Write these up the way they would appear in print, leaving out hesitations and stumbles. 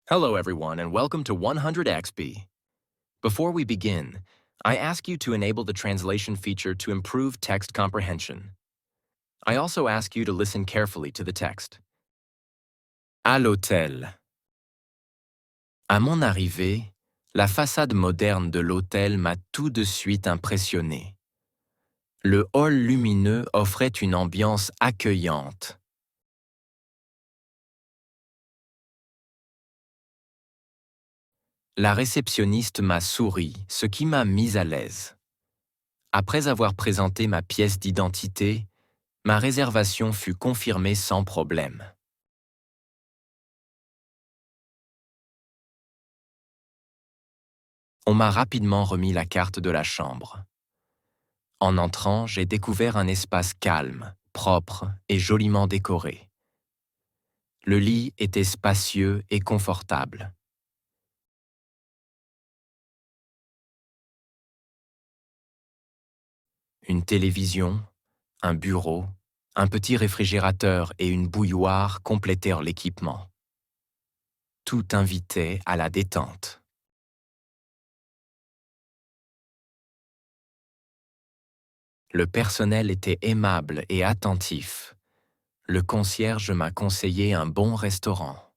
Hello, everyone, and welcome to 100XP. Before we begin, I ask you to enable the translation feature to improve text comprehension. I also ask you to listen carefully to the text. À l'hôtel. À mon arrivée, la façade moderne de l'hôtel m'a tout de suite impressionné. Le hall lumineux offrait une ambiance accueillante. La réceptionniste m'a souri, ce qui m'a mis à l'aise. Après avoir présenté ma pièce d'identité, ma réservation fut confirmée sans problème. On m'a rapidement remis la carte de la chambre. En entrant, j'ai découvert un espace calme, propre et joliment décoré. Le lit était spacieux et confortable. Une télévision, un bureau, un petit réfrigérateur et une bouilloire complétèrent l'équipement. Tout invitait à la détente. Le personnel était aimable et attentif. Le concierge m'a conseillé un bon restaurant.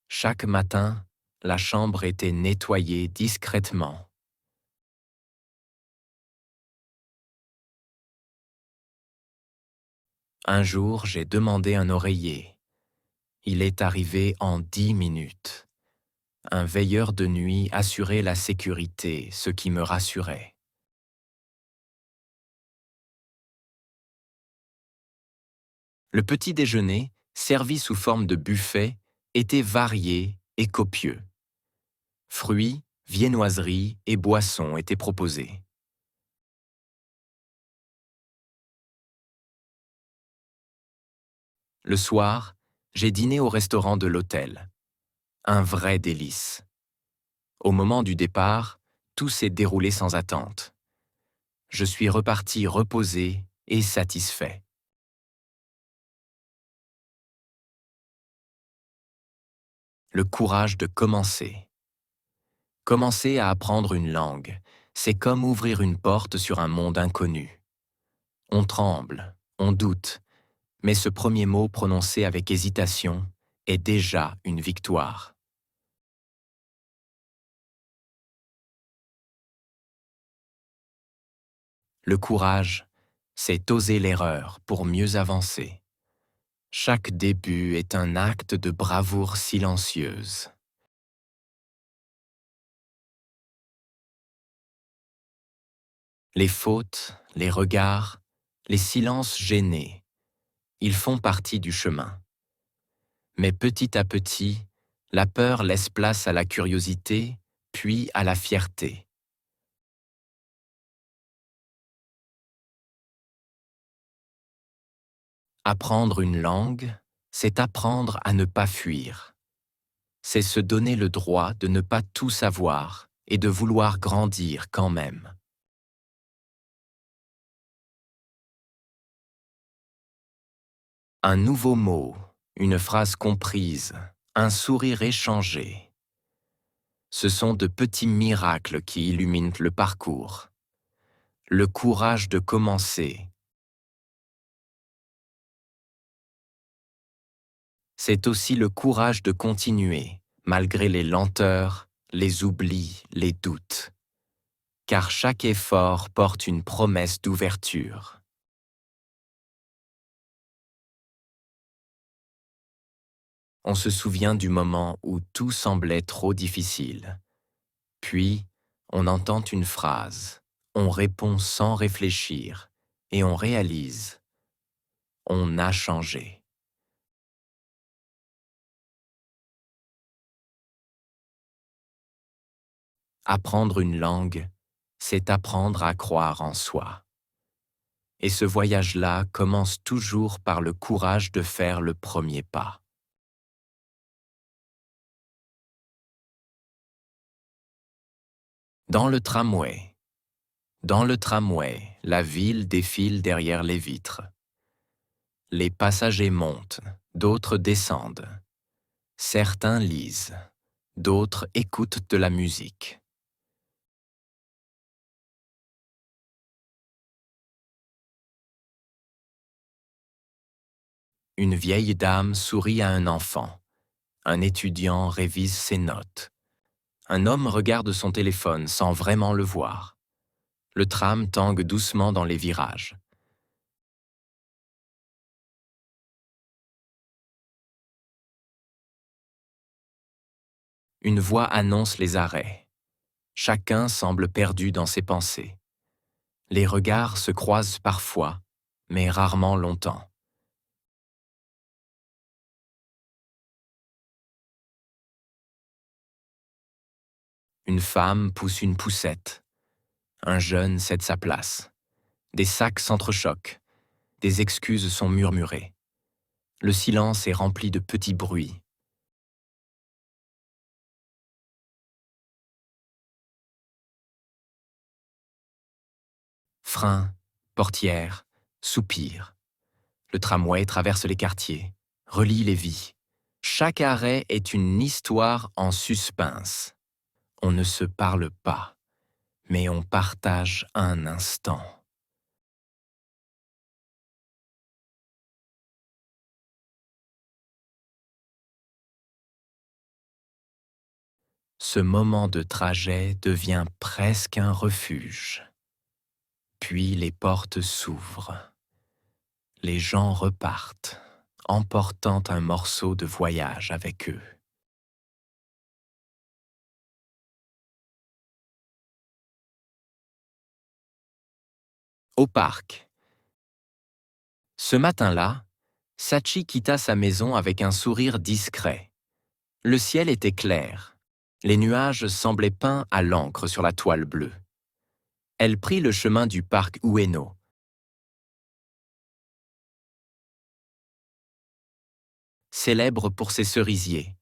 Chaque matin, la chambre était nettoyée discrètement. Un jour, j'ai demandé un oreiller. Il est arrivé en 10 minutes. Un veilleur de nuit assurait la sécurité, ce qui me rassurait. Le petit déjeuner, servi sous forme de buffet, était varié et copieux. Fruits, viennoiseries et boissons étaient proposés. Le soir, j'ai dîné au restaurant de l'hôtel. Un vrai délice. Au moment du départ, tout s'est déroulé sans attente. Je suis reparti reposé et satisfait. Le courage de commencer. Commencer à apprendre une langue, c'est comme ouvrir une porte sur un monde inconnu. On tremble, on doute, mais ce premier mot prononcé avec hésitation est déjà une victoire. Le courage, c'est oser l'erreur pour mieux avancer. Chaque début est un acte de bravoure silencieuse. Les fautes, les regards, les silences gênés, ils font partie du chemin. Mais petit à petit, la peur laisse place à la curiosité, puis à la fierté. Apprendre une langue, c'est apprendre à ne pas fuir. C'est se donner le droit de ne pas tout savoir et de vouloir grandir quand même. Un nouveau mot, une phrase comprise, un sourire échangé. Ce sont de petits miracles qui illuminent le parcours. Le courage de commencer. C'est aussi le courage de continuer, malgré les lenteurs, les oublis, les doutes. Car chaque effort porte une promesse d'ouverture. On se souvient du moment où tout semblait trop difficile. Puis, on entend une phrase, on répond sans réfléchir, et on réalise, on a changé. Apprendre une langue, c'est apprendre à croire en soi. Et ce voyage-là commence toujours par le courage de faire le premier pas. Dans le tramway. Dans le tramway, la ville défile derrière les vitres. Les passagers montent, d'autres descendent. Certains lisent, d'autres écoutent de la musique. Une vieille dame sourit à un enfant. Un étudiant révise ses notes. Un homme regarde son téléphone sans vraiment le voir. Le tram tangue doucement dans les virages. Une voix annonce les arrêts. Chacun semble perdu dans ses pensées. Les regards se croisent parfois, mais rarement longtemps. Une femme pousse une poussette. Un jeune cède sa place. Des sacs s'entrechoquent. Des excuses sont murmurées. Le silence est rempli de petits bruits. Freins, portières, soupirs. Le tramway traverse les quartiers, relie les vies. Chaque arrêt est une histoire en suspense. On ne se parle pas, mais on partage un instant. Ce moment de trajet devient presque un refuge. Puis les portes s'ouvrent. Les gens repartent, emportant un morceau de voyage avec eux. Au parc. Ce matin-là, Sachi quitta sa maison avec un sourire discret. Le ciel était clair. Les nuages semblaient peints à l'encre sur la toile bleue. Elle prit le chemin du parc Ueno. Célèbre pour ses cerisiers.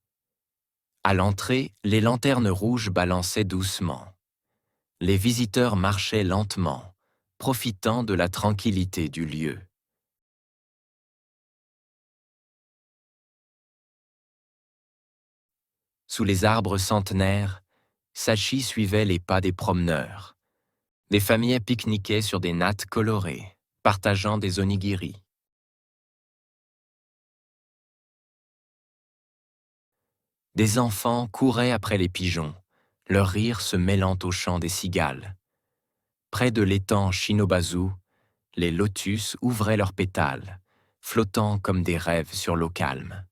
À l'entrée, les lanternes rouges balançaient doucement. Les visiteurs marchaient lentement, profitant de la tranquillité du lieu. Sous les arbres centenaires, Sachi suivait les pas des promeneurs. Des familles pique-niquaient sur des nattes colorées, partageant des onigiri. Des enfants couraient après les pigeons, leur rire se mêlant au chant des cigales. Près de l'étang Shinobazu, les lotus ouvraient leurs pétales, flottant comme des rêves sur l'eau calme.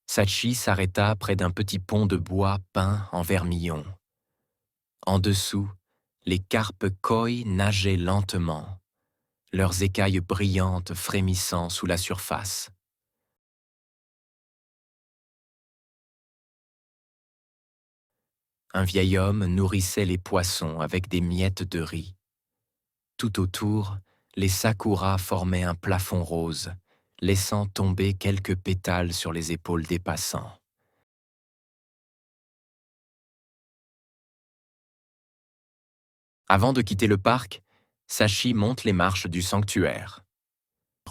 Sachi s'arrêta près d'un petit pont de bois peint en vermillon. En dessous, les carpes koi nageaient lentement, leurs écailles brillantes frémissant sous la surface. Un vieil homme nourrissait les poissons avec des miettes de riz. Tout autour, les sakuras formaient un plafond rose, laissant tomber quelques pétales sur les épaules des passants. Avant de quitter le parc, Sachi monte les marches du sanctuaire.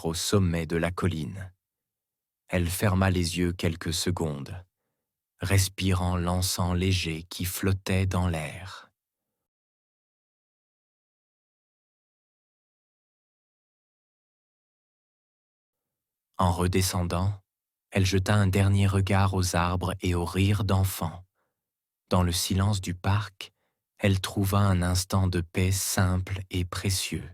Au sommet de la colline. Elle ferma les yeux quelques secondes, respirant l'encens léger qui flottait dans l'air. En redescendant, elle jeta un dernier regard aux arbres et aux rires d'enfants. Dans le silence du parc, elle trouva un instant de paix simple et précieux.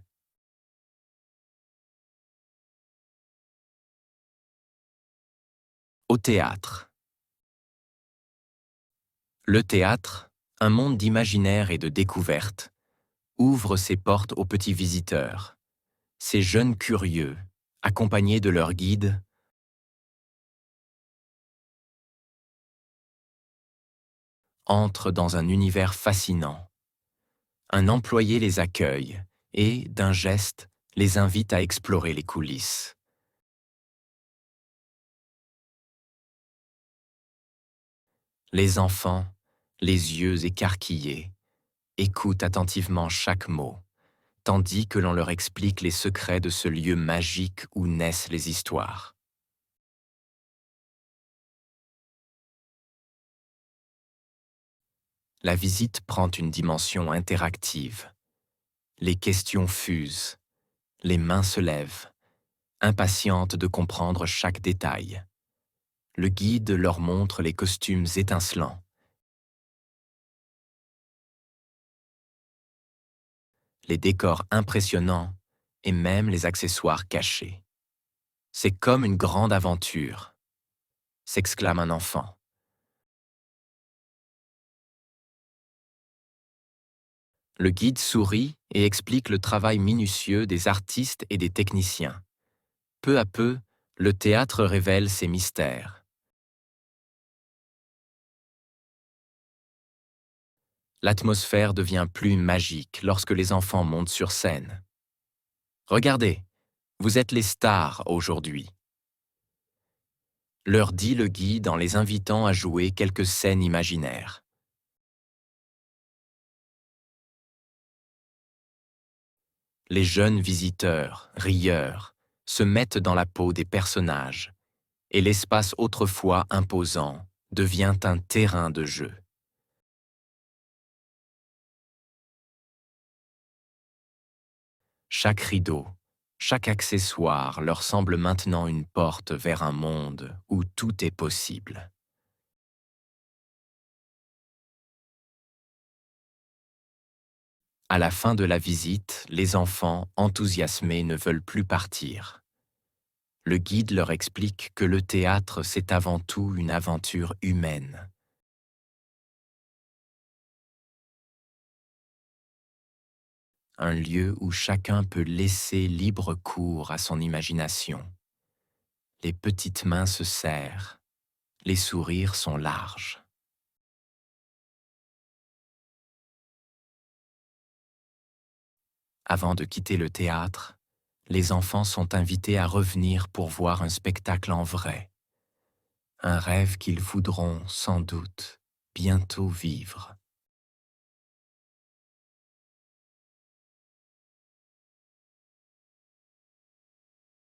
Au théâtre. Le théâtre, un monde d'imaginaire et de découverte, ouvre ses portes aux petits visiteurs. Ces jeunes curieux, accompagnés de leur guide, entrent dans un univers fascinant. Un employé les accueille et, d'un geste, les invite à explorer les coulisses. Les enfants, les yeux écarquillés, écoutent attentivement chaque mot, tandis que l'on leur explique les secrets de ce lieu magique où naissent les histoires. La visite prend une dimension interactive. Les questions fusent, les mains se lèvent, impatientes de comprendre chaque détail. Le guide leur montre les costumes étincelants, les décors impressionnants et même les accessoires cachés. C'est comme une grande aventure, s'exclame un enfant. Le guide sourit et explique le travail minutieux des artistes et des techniciens. Peu à peu, le théâtre révèle ses mystères. L'atmosphère devient plus magique lorsque les enfants montent sur scène. Regardez, vous êtes les stars aujourd'hui, leur dit le guide en les invitant à jouer quelques scènes imaginaires. Les jeunes visiteurs, rieurs, se mettent dans la peau des personnages, et l'espace autrefois imposant devient un terrain de jeu. Chaque rideau, chaque accessoire leur semble maintenant une porte vers un monde où tout est possible. À la fin de la visite, les enfants, enthousiasmés, ne veulent plus partir. Le guide leur explique que le théâtre, c'est avant tout une aventure humaine. Un lieu où chacun peut laisser libre cours à son imagination. Les petites mains se serrent, les sourires sont larges. Avant de quitter le théâtre, les enfants sont invités à revenir pour voir un spectacle en vrai. Un rêve qu'ils voudront, sans doute, bientôt vivre.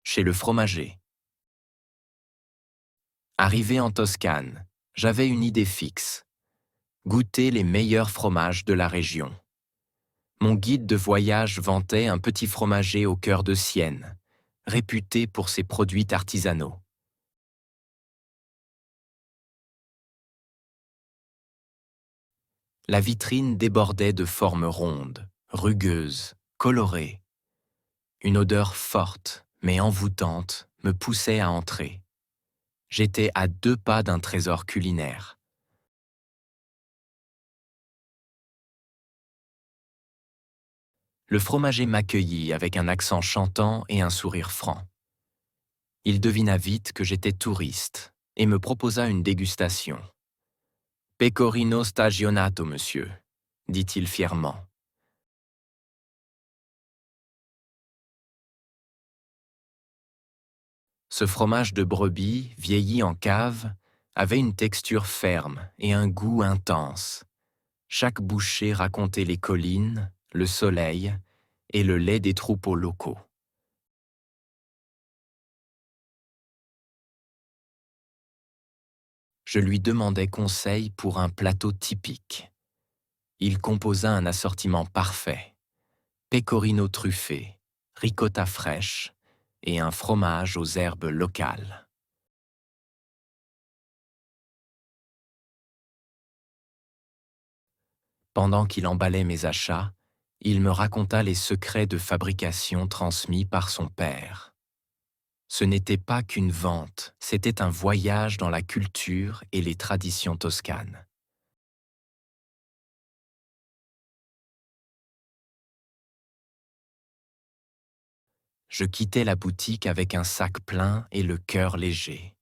Chez le fromager. Arrivé en Toscane, j'avais une idée fixe. Goûter les meilleurs fromages de la région. Mon guide de voyage vantait un petit fromager au cœur de Sienne, réputé pour ses produits artisanaux. La vitrine débordait de formes rondes, rugueuses, colorées. Une odeur forte, mais envoûtante, me poussait à entrer. J'étais à 2 pas d'un trésor culinaire. Le fromager m'accueillit avec un accent chantant et un sourire franc. Il devina vite que j'étais touriste et me proposa une dégustation. Pecorino stagionato, monsieur, dit-il fièrement. Ce fromage de brebis, vieilli en cave, avait une texture ferme et un goût intense. Chaque bouchée racontait les collines, le soleil et le lait des troupeaux locaux. Je lui demandai conseil pour un plateau typique. Il composa un assortiment parfait. Pecorino truffé, ricotta fraîche et un fromage aux herbes locales. Pendant qu'il emballait mes achats, il me raconta les secrets de fabrication transmis par son père. Ce n'était pas qu'une vente, c'était un voyage dans la culture et les traditions toscanes. Je quittais la boutique avec un sac plein et le cœur léger.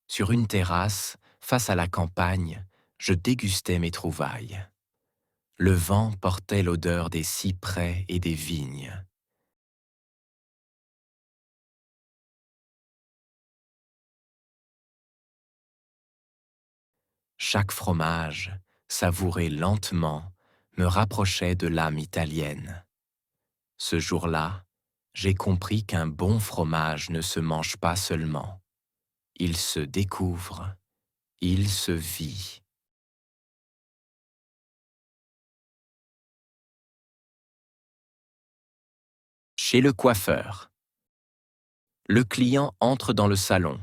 Sur une terrasse, face à la campagne, je dégustais mes trouvailles. Le vent portait l'odeur des cyprès et des vignes. Chaque fromage, savouré lentement, me rapprochait de l'âme italienne. Ce jour-là, j'ai compris qu'un bon fromage ne se mange pas seulement. Il se découvre, il se vit. Chez le coiffeur. Le client entre dans le salon,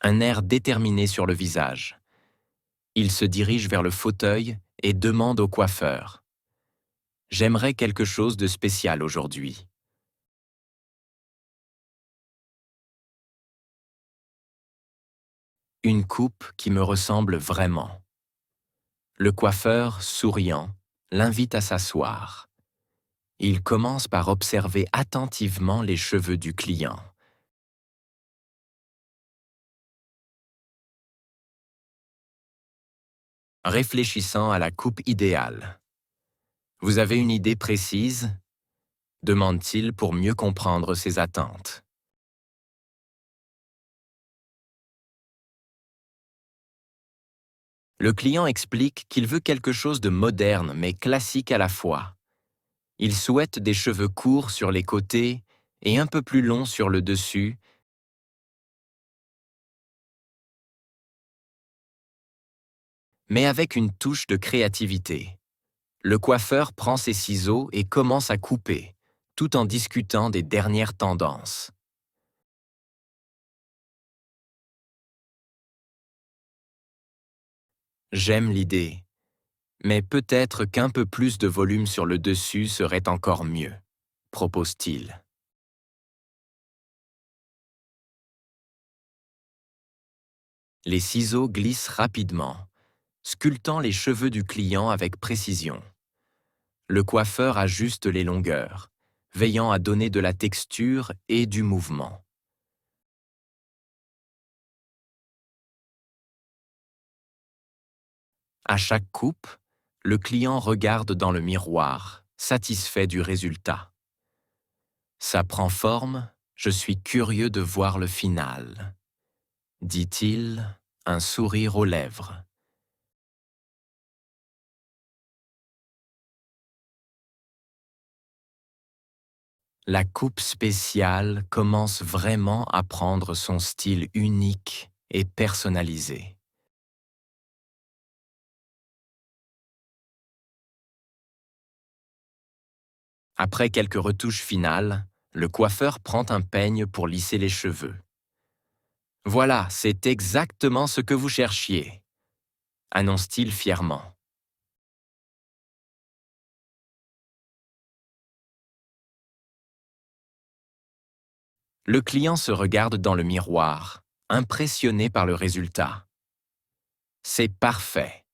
un air déterminé sur le visage. Il se dirige vers le fauteuil et demande au coiffeur. J'aimerais quelque chose de spécial aujourd'hui. Une coupe qui me ressemble vraiment. Le coiffeur, souriant, l'invite à s'asseoir. Il commence par observer attentivement les cheveux du client. Réfléchissant à la coupe idéale. Vous avez une idée précise? Demande-t-il pour mieux comprendre ses attentes. Le client explique qu'il veut quelque chose de moderne mais classique à la fois. Il souhaite des cheveux courts sur les côtés et un peu plus longs sur le dessus, mais avec une touche de créativité. Le coiffeur prend ses ciseaux et commence à couper, tout en discutant des dernières tendances. J'aime l'idée, mais peut-être qu'un peu plus de volume sur le dessus serait encore mieux, propose-t-il. Les ciseaux glissent rapidement, sculptant les cheveux du client avec précision. Le coiffeur ajuste les longueurs, veillant à donner de la texture et du mouvement. À chaque coupe, le client regarde dans le miroir, satisfait du résultat. Ça prend forme, je suis curieux de voir le final, dit-il, un sourire aux lèvres. La coupe spéciale commence vraiment à prendre son style unique et personnalisé. Après quelques retouches finales, le coiffeur prend un peigne pour lisser les cheveux. Voilà, c'est exactement ce que vous cherchiez, annonce-t-il fièrement. Le client se regarde dans le miroir, impressionné par le résultat. C'est parfait,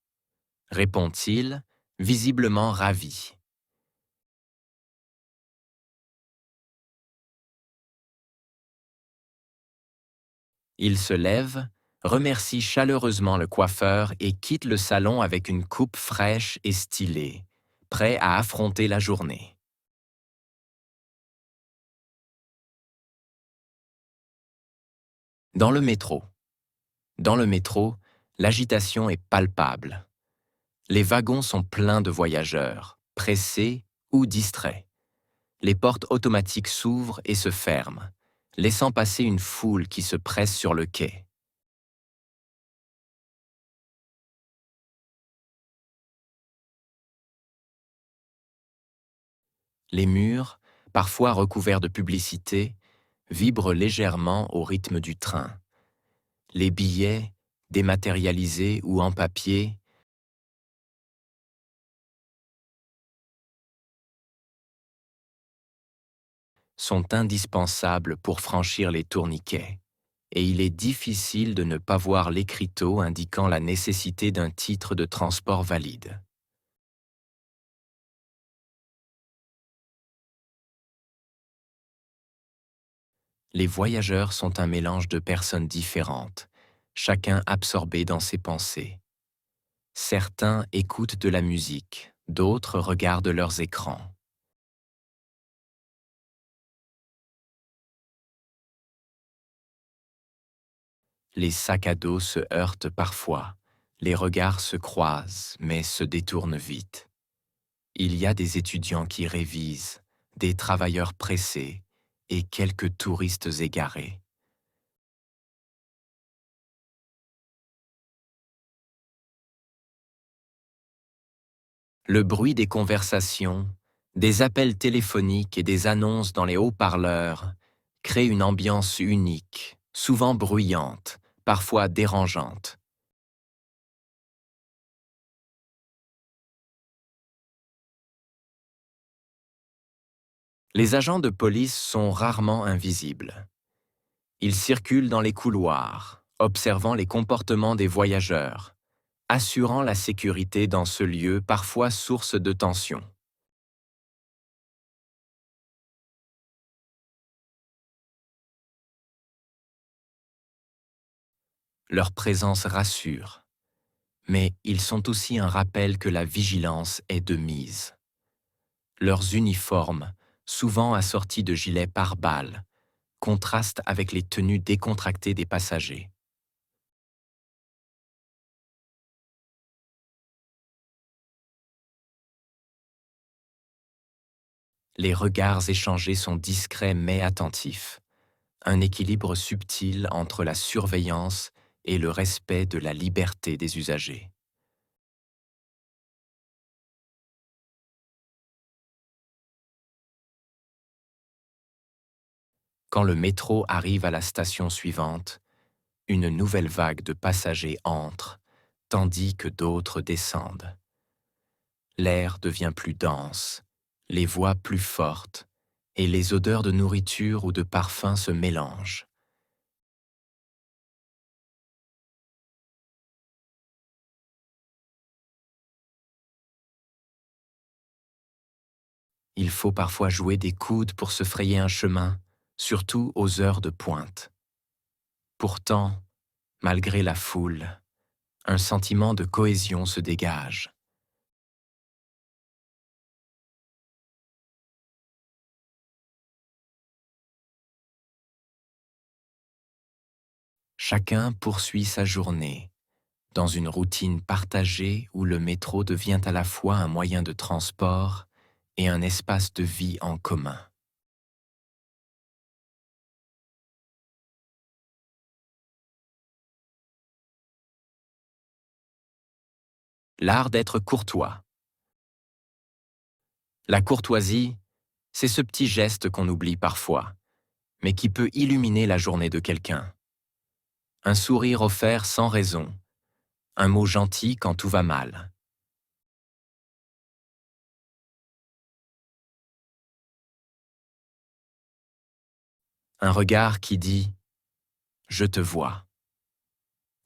répond-il, visiblement ravi. Il se lève, remercie chaleureusement le coiffeur et quitte le salon avec une coupe fraîche et stylée, prêt à affronter la journée. Dans le métro. Dans le métro, l'agitation est palpable. Les wagons sont pleins de voyageurs, pressés ou distraits. Les portes automatiques s'ouvrent et se ferment, laissant passer une foule qui se presse sur le quai. Les murs, parfois recouverts de publicité, vibrent légèrement au rythme du train. Les billets, dématérialisés ou en papier, sont indispensables pour franchir les tourniquets, et il est difficile de ne pas voir l'écriteau indiquant la nécessité d'un titre de transport valide. Les voyageurs sont un mélange de personnes différentes, chacun absorbé dans ses pensées. Certains écoutent de la musique, d'autres regardent leurs écrans. Les sacs à dos se heurtent parfois, les regards se croisent mais se détournent vite. Il y a des étudiants qui révisent, des travailleurs pressés et quelques touristes égarés. Le bruit des conversations, Des appels téléphoniques et des annonces dans les haut-parleurs créent une ambiance unique, souvent bruyante, parfois dérangeante. Les agents de police sont rarement invisibles. Ils circulent dans les couloirs, observant les comportements des voyageurs, assurant la sécurité dans ce lieu parfois source de tension. Leur présence rassure, mais ils sont aussi un rappel que la vigilance est de mise. Leurs uniformes, souvent assortis de gilets pare-balles, contrastent avec les tenues décontractées des passagers. Les regards échangés sont discrets mais attentifs, un équilibre subtil entre la surveillance et le respect de la liberté des usagers. Quand le métro arrive à la station suivante, une nouvelle vague de passagers entre, tandis que d'autres descendent. L'air devient plus dense, les voix plus fortes, et les odeurs de nourriture ou de parfum se mélangent. Il faut parfois jouer des coudes pour se frayer un chemin, surtout aux heures de pointe. Pourtant, malgré la foule, un sentiment de cohésion se dégage. Chacun poursuit sa journée, dans une routine partagée où le métro devient à la fois un moyen de transport et un espace de vie en commun. L'art d'être courtois. La courtoisie, c'est ce petit geste qu'on oublie parfois, mais qui peut illuminer la journée de quelqu'un. Un sourire offert sans raison, un mot gentil quand tout va mal, un regard qui dit ⁇ Je te vois ⁇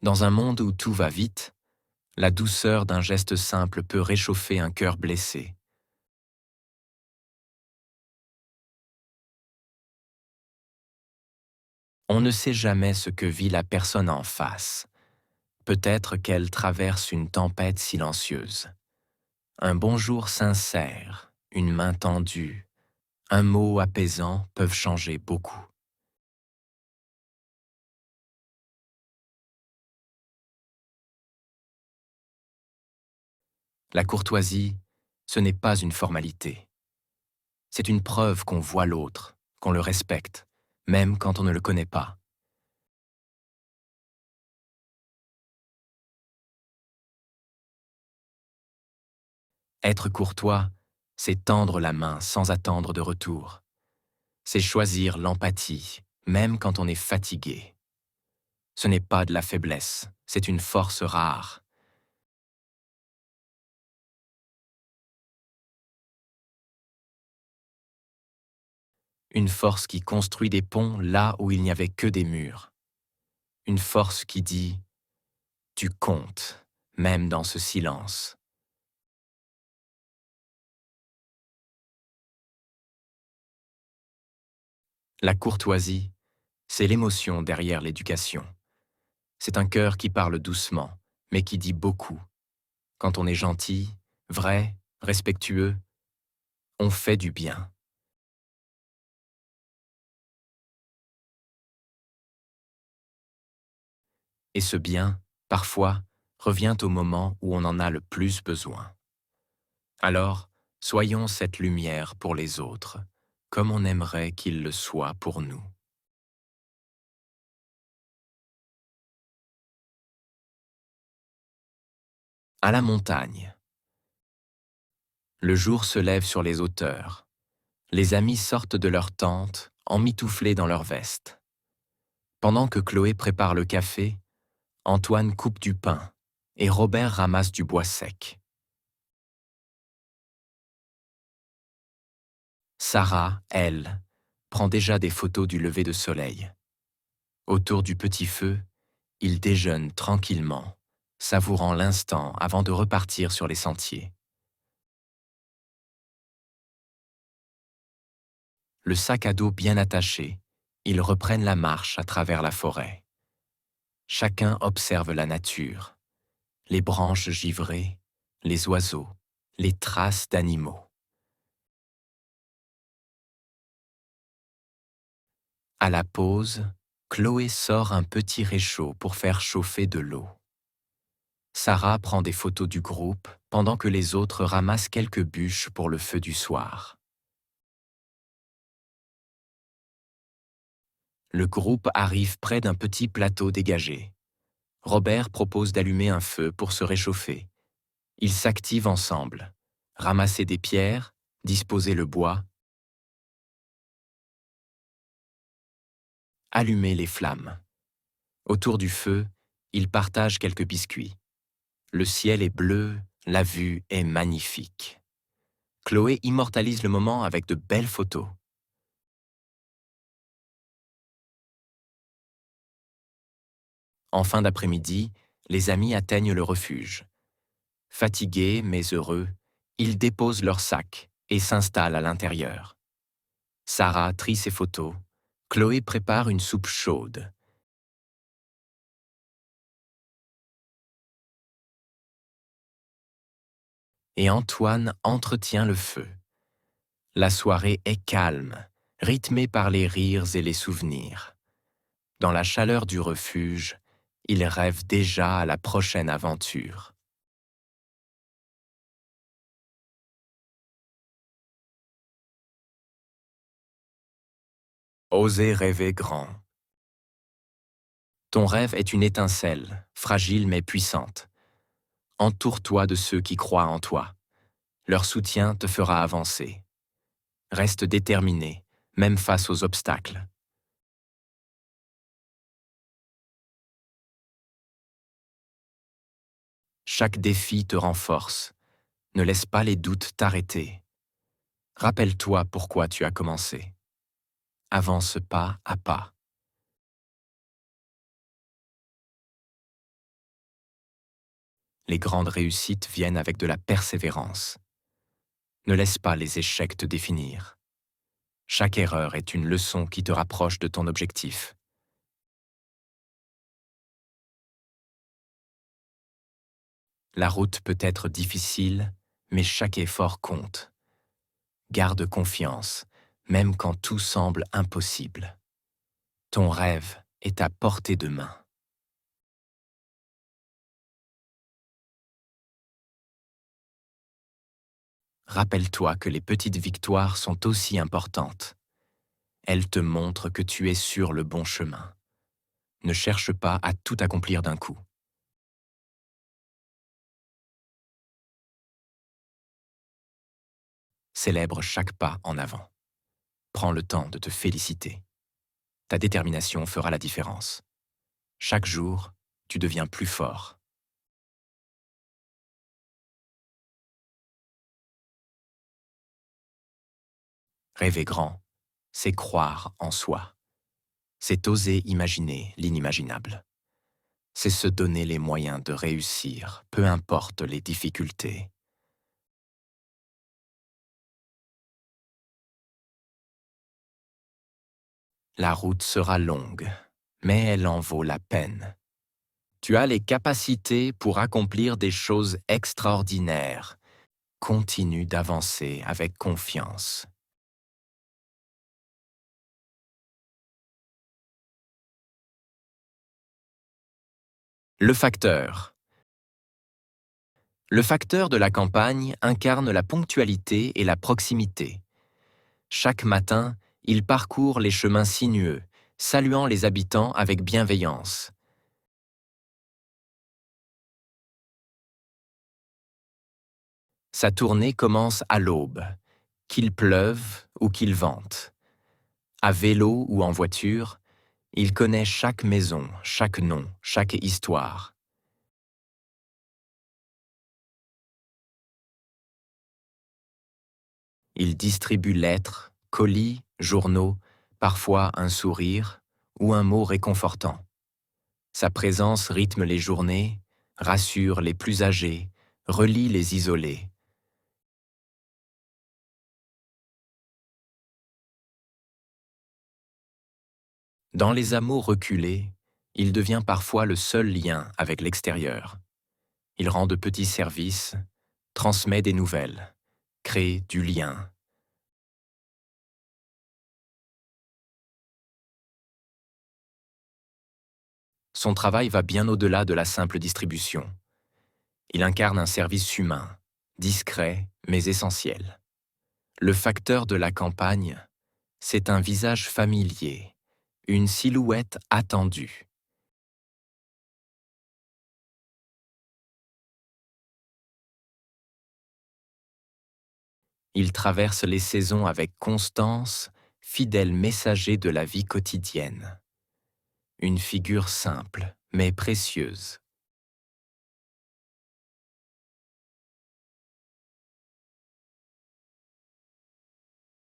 Dans un monde où tout va vite, la douceur d'un geste simple peut réchauffer un cœur blessé. On ne sait jamais ce que vit la personne en face. Peut-être qu'elle traverse une tempête silencieuse. Un bonjour sincère, une main tendue, un mot apaisant peuvent changer beaucoup. La courtoisie, ce n'est pas une formalité. C'est une preuve qu'on voit l'autre, qu'on le respecte, même quand on ne le connaît pas. Être courtois, c'est tendre la main sans attendre de retour. C'est choisir l'empathie, même quand on est fatigué. Ce n'est pas de la faiblesse, c'est une force rare. Une force qui construit des ponts là où il n'y avait que des murs. Une force qui dit ⁇ Tu comptes, même dans ce silence ⁇ La courtoisie, c'est l'émotion derrière l'éducation. C'est un cœur qui parle doucement, mais qui dit beaucoup. Quand on est gentil, vrai, respectueux, on fait du bien. Et ce bien, parfois, revient au moment où on en a le plus besoin. Alors, soyons cette lumière pour les autres, comme on aimerait qu'ils le soient pour nous. À la montagne, Le jour se lève sur les hauteurs. Les amis sortent de leur tente, emmitouflés dans leurs vestes. Pendant que Chloé prépare le café, Antoine coupe du pain et Robert ramasse du bois sec. Sarah, elle, prend déjà des photos du lever de soleil. Autour du petit feu, ils déjeunent tranquillement, savourant l'instant avant de repartir sur les sentiers. Le sac à dos bien attaché, ils reprennent la marche à travers la forêt. Chacun observe la nature, les branches givrées, les oiseaux, les traces d'animaux. À la pause, Chloé sort un petit réchaud pour faire chauffer de l'eau. Sarah prend des photos du groupe pendant que les autres ramassent quelques bûches pour le feu du soir. Le groupe arrive près d'un petit plateau dégagé. Robert propose d'allumer un feu pour se réchauffer. Ils s'activent ensemble. Ramasser des pierres, disposer le bois, allumer les flammes. Autour du feu, ils partagent quelques biscuits. Le ciel est bleu, la vue est magnifique. Chloé immortalise le moment avec de belles photos. En fin d'après-midi, les amis atteignent le refuge. Fatigués mais heureux, ils déposent leurs sacs et s'installent à l'intérieur. Sarah trie ses photos. Chloé prépare une soupe chaude. Et Antoine entretient le feu. La soirée est calme, rythmée par les rires et les souvenirs. Dans la chaleur du refuge, ils rêvent déjà à la prochaine aventure. Osez rêver grand. Ton rêve est une étincelle, fragile mais puissante. Entoure-toi de ceux qui croient en toi. Leur soutien te fera avancer. Reste déterminé, même face aux obstacles. Chaque défi te renforce. Ne laisse pas les doutes t'arrêter. Rappelle-toi pourquoi tu as commencé. Avance pas à pas. Les grandes réussites viennent avec de la persévérance. Ne laisse pas les échecs te définir. Chaque erreur est une leçon qui te rapproche de ton objectif. La route peut être difficile, mais chaque effort compte. Garde confiance, même quand tout semble impossible. Ton rêve est à portée de main. Rappelle-toi que les petites victoires sont aussi importantes. Elles te montrent que tu es sur le bon chemin. Ne cherche pas à tout accomplir d'un coup. Célèbre chaque pas en avant. Prends le temps de te féliciter. Ta détermination fera la différence. Chaque jour, tu deviens plus fort. Rêver grand, c'est croire en soi. C'est oser imaginer l'inimaginable. C'est se donner les moyens de réussir, peu importe les difficultés. La route sera longue, mais elle en vaut la peine. Tu as les capacités pour accomplir des choses extraordinaires. Continue d'avancer avec confiance. Le facteur. Le facteur de la campagne incarne la ponctualité et la proximité. Chaque matin, il parcourt les chemins sinueux, saluant les habitants avec bienveillance. Sa tournée commence à l'aube, qu'il pleuve ou qu'il vente. À vélo ou en voiture, il connaît chaque maison, chaque nom, chaque histoire. Il distribue lettres, colis, journaux, parfois un sourire ou un mot réconfortant. Sa présence rythme les journées, rassure les plus âgés, relie les isolés. Dans les hameaux reculés, il devient parfois le seul lien avec l'extérieur. Il rend de petits services, transmet des nouvelles, crée du lien. Son travail va bien au-delà de la simple distribution. Il incarne un service humain, discret mais essentiel. Le facteur de la campagne, c'est un visage familier, une silhouette attendue. Il traverse les saisons avec constance, fidèle messager de la vie quotidienne. Une figure simple, mais précieuse.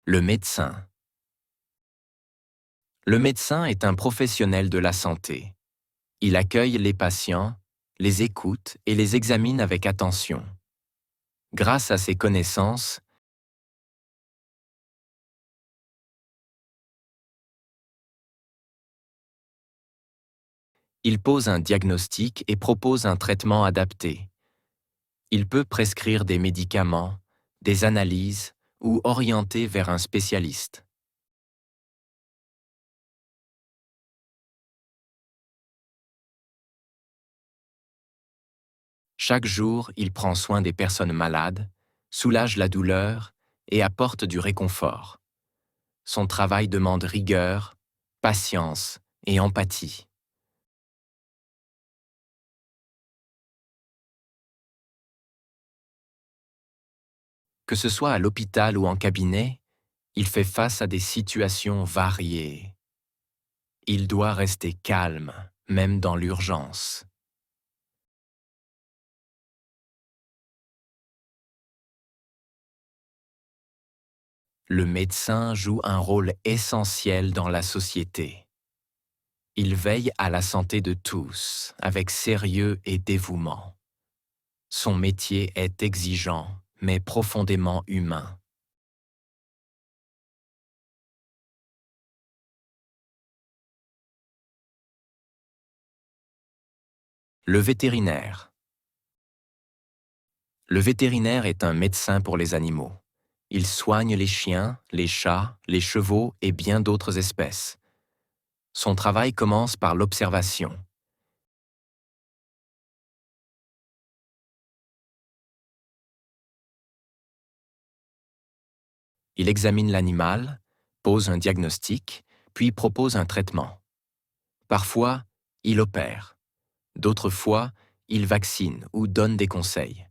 Le médecin. Le médecin est un professionnel de la santé. Il accueille les patients, les écoute et les examine avec attention. Grâce à ses connaissances, il pose un diagnostic et propose un traitement adapté. Il peut prescrire des médicaments, des analyses ou orienter vers un spécialiste. Chaque jour, il prend soin des personnes malades, soulage la douleur et apporte du réconfort. Son travail demande rigueur, patience et empathie. Que ce soit à l'hôpital ou en cabinet, il fait face à des situations variées. Il doit rester calme, même dans l'urgence. Le médecin joue un rôle essentiel dans la société. Il veille à la santé de tous, avec sérieux et dévouement. Son métier est exigeant, mais profondément humain. Le vétérinaire. Le vétérinaire est un médecin pour les animaux. Il soigne les chiens, les chats, les chevaux et bien d'autres espèces. Son travail commence par l'observation. Il examine l'animal, pose un diagnostic, puis propose un traitement. Parfois, il opère. D'autres fois, il vaccine ou donne des conseils.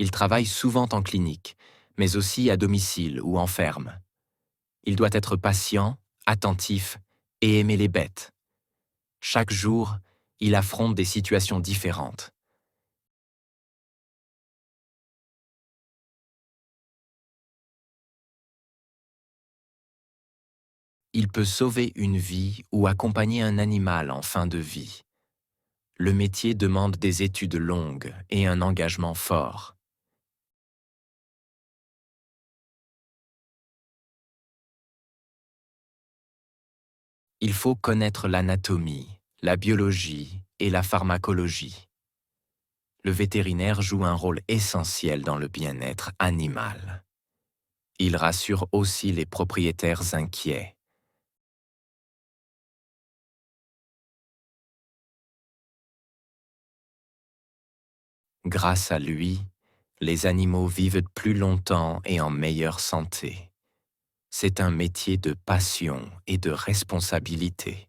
Il travaille souvent en clinique, mais aussi à domicile ou en ferme. Il doit être patient, attentif et aimer les bêtes. Chaque jour, il affronte des situations différentes. Il peut sauver une vie ou accompagner un animal en fin de vie. Le métier demande des études longues et un engagement fort. Il faut connaître l'anatomie, la biologie et la pharmacologie. Le vétérinaire joue un rôle essentiel dans le bien-être animal. Il rassure aussi les propriétaires inquiets. Grâce à lui, les animaux vivent plus longtemps et en meilleure santé. C'est un métier de passion et de responsabilité.